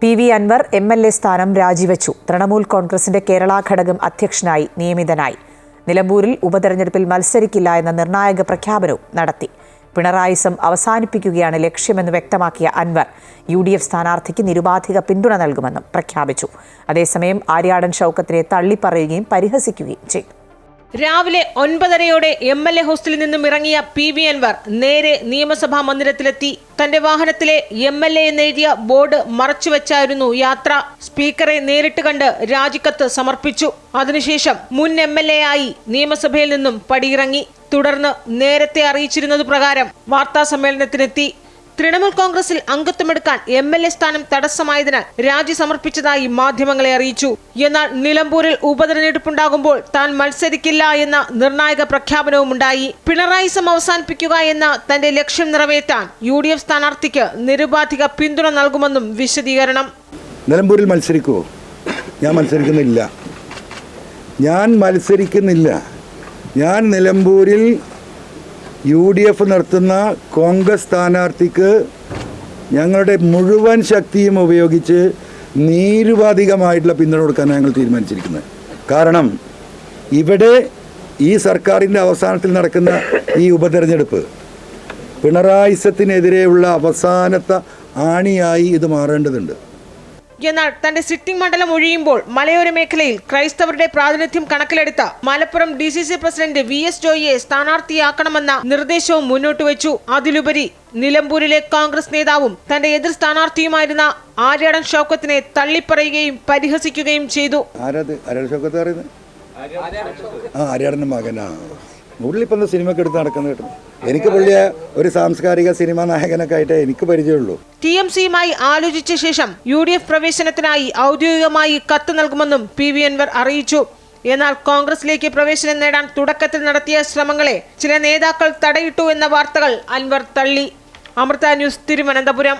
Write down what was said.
P V Anwar MLA സ്ഥാനം രാജിവെച്ചു. തൃണമൂൽ കോൺഗ്രസിന്റെ കേരള ഘടകം അധ്യക്ഷനായി നിയമിതനായി. നിലമ്പൂരിൽ ഉപതെരഞ്ഞെടുപ്പിൽ മത്സരിക്കില്ല എന്ന നിർണായക പ്രഖ്യാപനവും നടത്തി. പിണറായിസം അവസാനിപ്പിക്കുകയാണ് ലക്ഷ്യമെന്ന് വ്യക്തമാക്കിയ അൻവർ UDF സ്ഥാനാർത്ഥിക്ക് നിരുപാധിക പിന്തുണ നൽകുമെന്നും പ്രഖ്യാപിച്ചു. അതേസമയം ആര്യാടൻ ഷൗക്കത്തിനെ തള്ളിപ്പറയുകയും പരിഹസിക്കുകയും ചെയ്തു. രാവിലെ 9:30 MLA ഹോസ്റ്റലിൽ നിന്നും ഇറങ്ങിയ PV അൻവർ നേരെ നിയമസഭാ മന്ദിരത്തിലെത്തി. തന്റെ വാഹനത്തിലെ MLA എന്നെഴുതിയ ബോർഡ് മറച്ചുവെച്ചായിരുന്നു യാത്ര. സ്പീക്കറെ നേരിട്ട് കണ്ട് രാജിക്കത്ത് സമർപ്പിച്ചു. അതിനുശേഷം മുൻ MLA ആയി നിയമസഭയിൽ നിന്നും പടിയിറങ്ങി. തുടർന്ന് നേരത്തെ അറിയിച്ചിരുന്നത് പ്രകാരം വാർത്താ സമ്മേളനത്തിനെത്തി. തൃണമൂൽ കോൺഗ്രസിൽ അംഗത്വമെടുക്കാൻ MLA സ്ഥാനം തടസ്സമായതിനാൽ രാജി സമർപ്പിച്ചതായി മാധ്യമങ്ങളെ അറിയിച്ചു. എന്നാൽ നിലമ്പൂരിൽ ഉപതെരഞ്ഞെടുപ്പുണ്ടാകുമ്പോൾ താൻ മത്സരിക്കില്ല എന്ന നിർണായക പ്രഖ്യാപനവുമുണ്ടായി. പിണറായിസം അവസാനിപ്പിക്കുക എന്ന തന്റെ ലക്ഷ്യം നിറവേറ്റാൻ UDF സ്ഥാനാർത്ഥിക്ക് നിരുപാധിക പിന്തുണ നൽകുമെന്നും വിശദീകരണം. നിലമ്പൂരിൽ മത്സരിക്കുമോ? ഞാൻ മത്സരിക്കുന്നില്ല. ഞാൻ നിലമ്പൂരിൽ UDF നടത്തുന്ന കോൺഗ്രസ് സ്ഥാനാർത്ഥിക്ക് ഞങ്ങളുടെ മുഴുവൻ ശക്തിയും ഉപയോഗിച്ച് നിരുപാധികമായിട്ടുള്ള പിന്തുണ കൊടുക്കാൻ ഞങ്ങൾ തീരുമാനിച്ചിരിക്കുന്നത്. കാരണം ഇവിടെ ഈ സർക്കാരിൻ്റെ അവസാനത്തിൽ നടക്കുന്ന ഈ ഉപതെരഞ്ഞെടുപ്പ് പിണറായിസത്തിനെതിരെയുള്ള അവസാനത്തെ ആണിയായി ഇത് മാറേണ്ടതുണ്ട്. എന്നാൽ തന്റെ സിറ്റിംഗ് മണ്ഡലം ഒഴിയുമ്പോൾ മലയോര മേഖലയിൽ ക്രൈസ്തവരുടെ പ്രാതിനിധ്യം കണക്കിലെടുത്ത മലപ്പുറം DCC പ്രസിഡന്റ് VS ജോയിയെ സ്ഥാനാർത്ഥിയാക്കണമെന്ന നിർദ്ദേശവും മുന്നോട്ട് വെച്ചു. അതിലുപരി നിലമ്പൂരിലെ കോൺഗ്രസ് നേതാവും തന്റെ എതിർ സ്ഥാനാർത്ഥിയുമായിരുന്ന ആര്യാടൻ ഷൗക്കത്തിനെ തള്ളിപ്പറയുകയും പരിഹസിക്കുകയും ചെയ്തു. ആര്യാടൻ്റെ മകനാ പുള്ളിപ്പം സിനിമയ്ക്ക് എടുത്ത് നടക്കുന്ന കേട്ടോ. എനിക്ക് പുള്ളിയെ ഒരു സാംസ്കാരിക സിനിമാ നായകനൊക്കെ ആയിട്ട് എനിക്ക് പരിചയമുള്ളൂ. TMCയുമായി ആലോചിച്ച ശേഷം UDF പ്രവേശനത്തിനായി ഔദ്യോഗികമായി കത്ത് നൽകുമെന്നും PV അൻവർ അറിയിച്ചു. എന്നാൽ കോൺഗ്രസിലേക്ക് പ്രവേശനം നേടാൻ തുടക്കത്തിൽ നടത്തിയ ശ്രമങ്ങളെ ചില നേതാക്കൾ തടയിട്ടു എന്ന വാർത്തകൾ അൻവർ തള്ളി. അമൃത ന്യൂസ്, തിരുവനന്തപുരം.